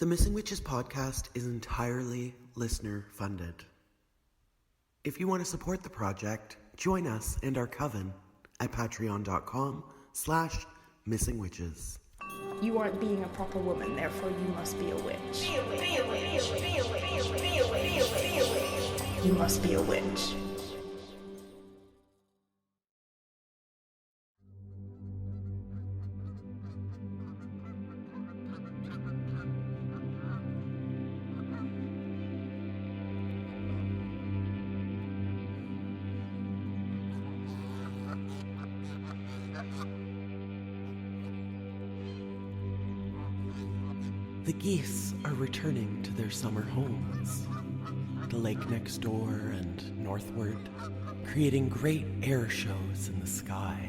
The Missing Witches podcast is entirely listener funded. If you want to support the project, join us and our coven at patreon.com/missingwitches. You aren't being a proper woman, therefore you must be a witch. You must be a witch. The geese are returning to their summer homes, the lake next door and northward, creating great air shows in the sky,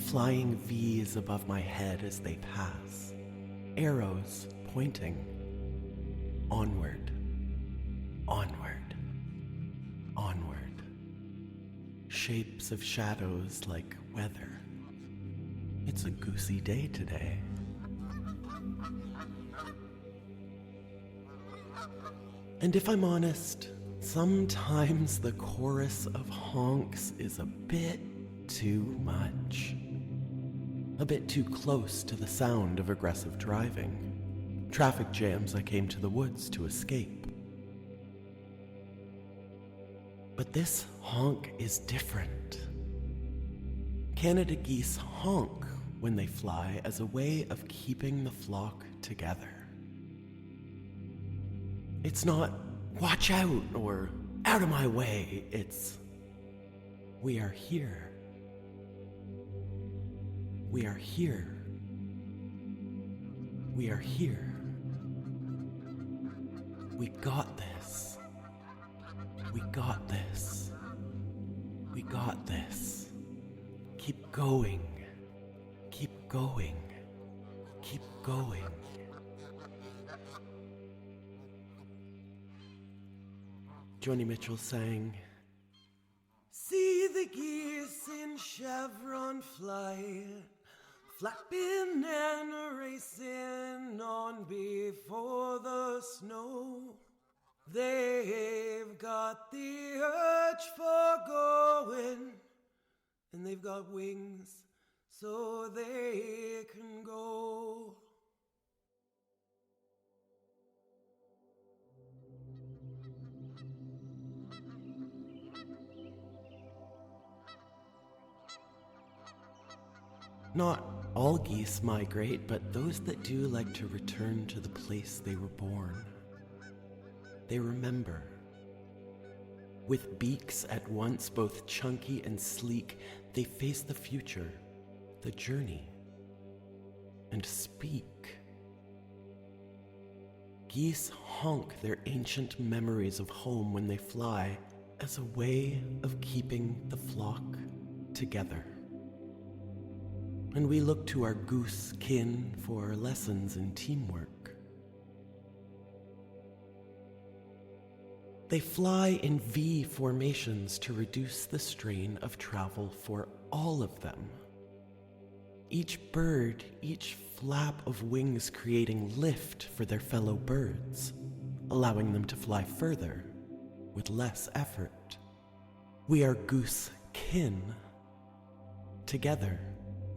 flying V's above my head as they pass, arrows pointing onward, onward, onward, shapes of shadows like weather. It's a goosey day today. And if I'm honest, sometimes the chorus of honks is a bit too much. A bit too close to the sound of aggressive driving. Traffic jams I came to the woods to escape. But this honk is different. Canada geese honk when they fly as a way of keeping the flock together. It's not, watch out, or out of my way. It's, we are here. We are here. We are here. We got this. We got this. We got this. Keep going. Keep going. Keep going. Joni Mitchell sang, "See the geese in chevron flight, flapping and racing on before the snow. They've got the urge for going, and they've got wings so they can go." Not all geese migrate, but those that do like to return to the place they were born. They remember. With beaks at once both chunky and sleek, they face the future, the journey, and speak. Geese honk their ancient memories of home when they fly as a way of keeping the flock together. And we look to our goose kin for lessons in teamwork. They fly in V formations to reduce the strain of travel for all of them. Each bird, each flap of wings creating lift for their fellow birds, allowing them to fly further with less effort. We are goose kin. Together,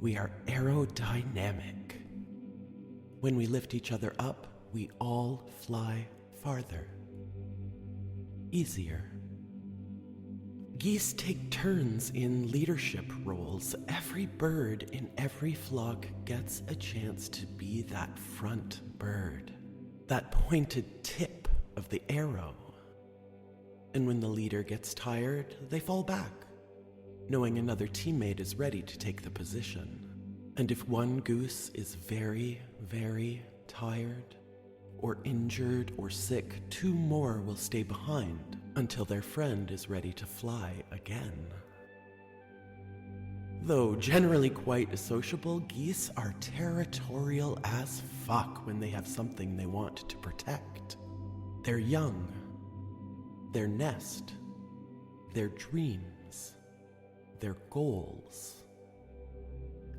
we are aerodynamic. When we lift each other up, we all fly farther. Easier. Geese take turns in leadership roles. Every bird in every flock gets a chance to be that front bird, that pointed tip of the arrow. And when the leader gets tired, they fall back, knowing another teammate is ready to take the position. And if one goose is very, very tired, or injured or sick, two more will stay behind until their friend is ready to fly again. Though generally quite sociable, geese are territorial as fuck when they have something they want to protect. Their young, their nest, their dreams, their goals.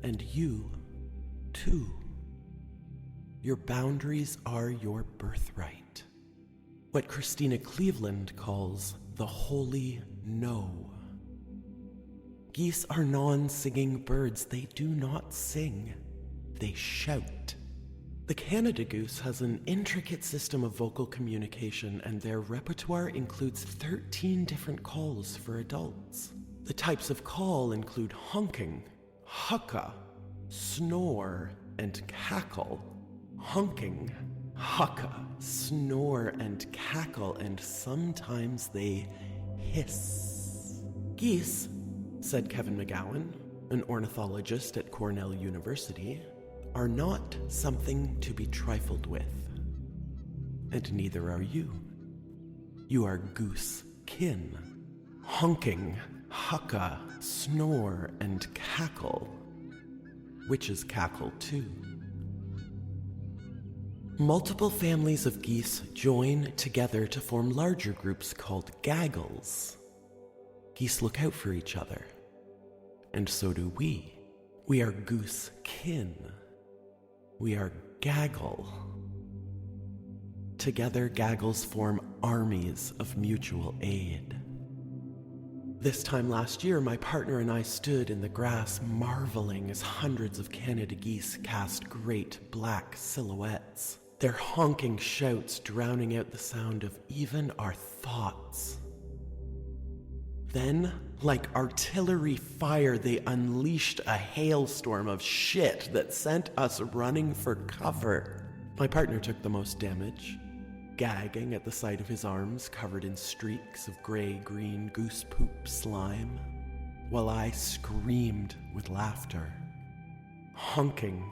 And you, too. Your boundaries are your birthright. What Christina Cleveland calls the holy no. Geese are non-singing birds. They do not sing. They shout. The Canada goose has an intricate system of vocal communication, and their repertoire includes 13 different calls for adults. The types of call include honking, hucka, snore, and cackle. Honking, hucka, snore, and cackle, and sometimes they hiss. Geese, said Kevin McGowan, an ornithologist at Cornell University, are not something to be trifled with. And neither are you. You are goose kin. Honking, hucka, snore, and cackle. Witches cackle too. Multiple families of geese join together to form larger groups called gaggles. Geese look out for each other. And so do we. We are goose kin. We are gaggle. Together, gaggles form armies of mutual aid. This time last year, my partner and I stood in the grass marveling as hundreds of Canada geese cast great black silhouettes, their honking shouts drowning out the sound of even our thoughts. Then, like artillery fire, they unleashed a hailstorm of shit that sent us running for cover. My partner took the most damage, gagging at the sight of his arms covered in streaks of gray-green goose poop slime, while I screamed with laughter. Honking,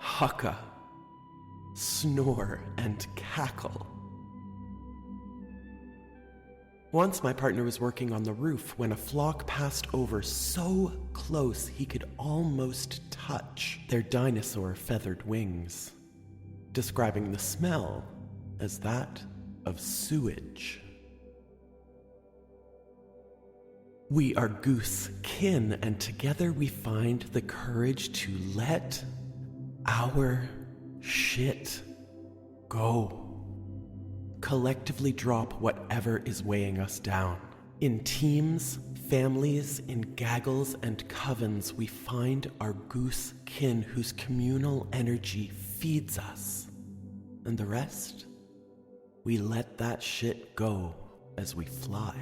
hucka, snore, and cackle. Once my partner was working on the roof when a flock passed over so close he could almost touch their dinosaur feathered wings, describing the smell as that of sewage. We are goose kin, and together we find the courage to let our shit go. Collectively drop whatever is weighing us down. In teams, families, in gaggles and covens, we find our goose kin whose communal energy feeds us. And the rest, we let that shit go as we fly.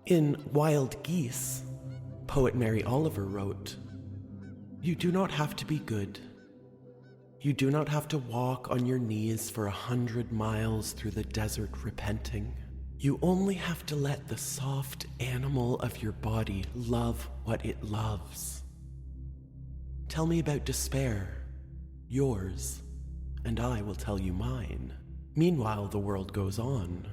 In Wild Geese, poet Mary Oliver wrote, "You do not have to be good. You do not have to walk on your knees for 100 miles through the desert repenting. You only have to let the soft animal of your body love what it loves. Tell me about despair, yours, and I will tell you mine. Meanwhile, the world goes on.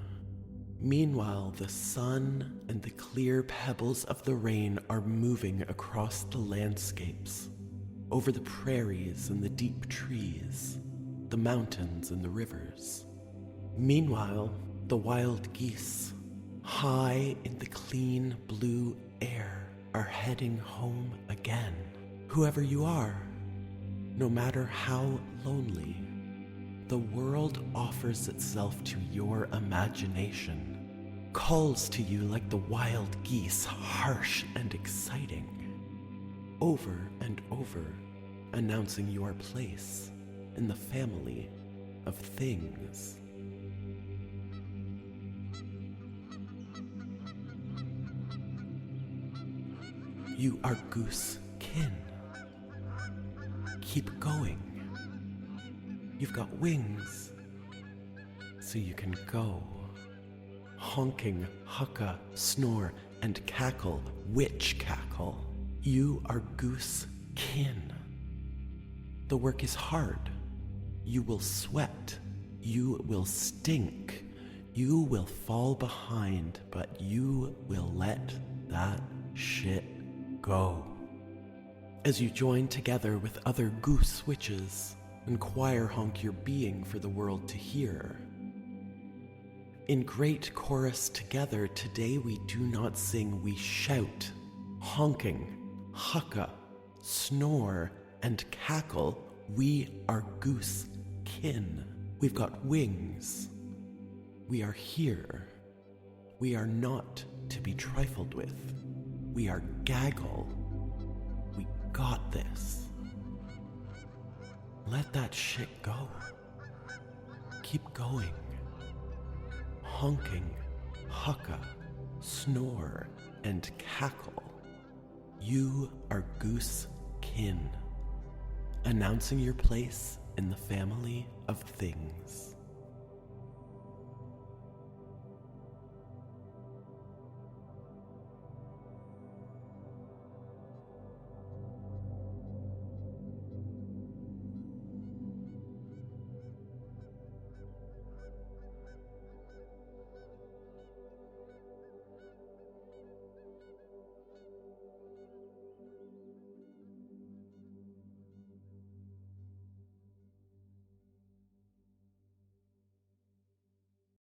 Meanwhile, the sun and the clear pebbles of the rain are moving across the landscapes, over the prairies and the deep trees, the mountains and the rivers. Meanwhile, the wild geese, high in the clean blue air, are heading home again. Whoever you are, no matter how lonely, the world offers itself to your imagination, calls to you like the wild geese, harsh and exciting, over and over, announcing your place in the family of things. You are goose kin. Keep going. You've got wings, so you can go. Honking, hucka, snore, and cackle, witch cackle. You are goose kin. The work is hard. You will sweat. You will stink. You will fall behind, but you will let that shit go. As you join together with other goose witches and choir honk your being for the world to hear. In great chorus together, today we do not sing, we shout, honking, hucka, snore, and cackle, we are goose kin. We've got wings. We are here. We are not to be trifled with. We are gaggle. We got this. Let that shit go. Keep going. Honking, hucka, snore, and cackle. You are goose kin, announcing your place in the family of things.